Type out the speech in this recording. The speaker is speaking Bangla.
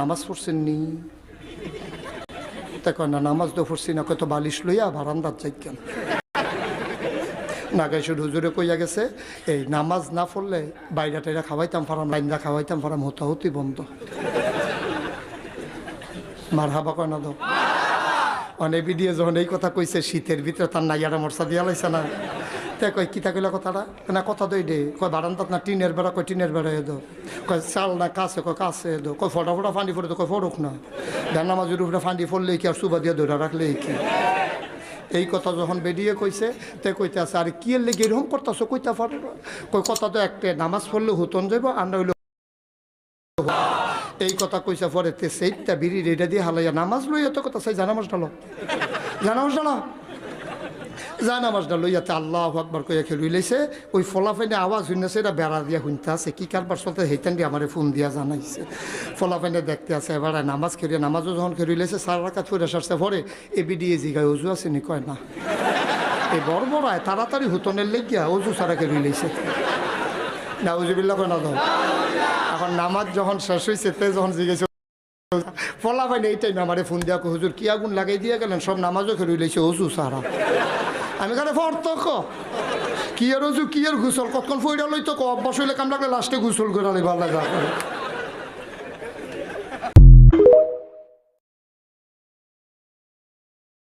নামাজ পড়ছেন নি? তা কয় না, নামাজ তো পড়ছি না। কত বালিশ লইয়া বারান্দার যাই কেন না গাই শুধু হুজুরে কইয়া গেছে, এই নামাজ না পড়লে বাইরা টাইরা খাওয়াইতাম পারাম, লাইনরা খাওয়াইতাম পারাম, হতাহতি বন্ধ। মার হাবা কয় না দাও। অনেক ভিডিও যখন এই কথা কইছে, শীতের ভিতরে তার নাইয়ারা মরসা দিয়া লাইছে না। তাই কয় কিতা কইলা কথাটা? না কথা দই দে। কয় বারান্দাত না টিনের বেড়া? কয় টিনের বেড়া এদো। কয় চাল না কাছে? কয় কাছে এদো। কয় ফটা ফটা ফান্ডি পড়ে তো? কয় ফরুক না। নামাজের উপরে ফান্ডি পড়লে কি আর সুবা দিয়ে ধরে রাখলে কি? এই কথা যখন বেরিয়ে কইছে, তে কইতে আছে আরে কি এর লেগে এরকম করতেছো? কইতা পারো? কই কথা তো একটা, নামাজ পড়লে হুতন যাইব আর না হইলে। এই কথা কইসা পরে তে সেইটা বিড়ি রেডা দিয়ে হালাইয়া নামাজ লইয়া তো কথা চাই জানামাজ ডালো, জানামাজ ডালা, জানামাজটা লইয়াতে আল্লাহু আকবার কইয়া খেলুই লাইছে। ওই ফলাফাইনে আওয়াজ হইনাছে, এটা বেড়া দিয়া শুনতে আছে কি কারবার চলতে, সেইটান দিয়ে আমার ফোন দিয়া জানাইছে। ফলাফাইনে দেখতে আছে এবার নামাজ খেলিয়া, নামাজও যখন খেলুই লাইছে 4 রাকাত পড়ে সারছে পরে এ বিডিয়ে জিগায় অজু আছে নি? কয় না। এই বড় বড়ায় তাড়াতাড়ি হুতনের লেগিয়া অজু সারা খেলুই লাইছে। না উজুবিল্লাহ কয় না দাও। এখন নামাজ যখন শেষ হয়েছে, তে যখন জিজ্ঞেস ফলাফাইনে এই টাইমে আমার ফোন দিয়া হুজুর কি আগুন লাগাই দিয়ে গেলেন, সব নামাজও খেলুই লাইছে অজু সারা। আমি কারে ফর্তক কি আর অজু কি আর গুসল, কতক্ষণ ফইরা লইতো অভ্যাস হইলে কাম লাগলে লাস্টে গুসল করে ভালো লাগা।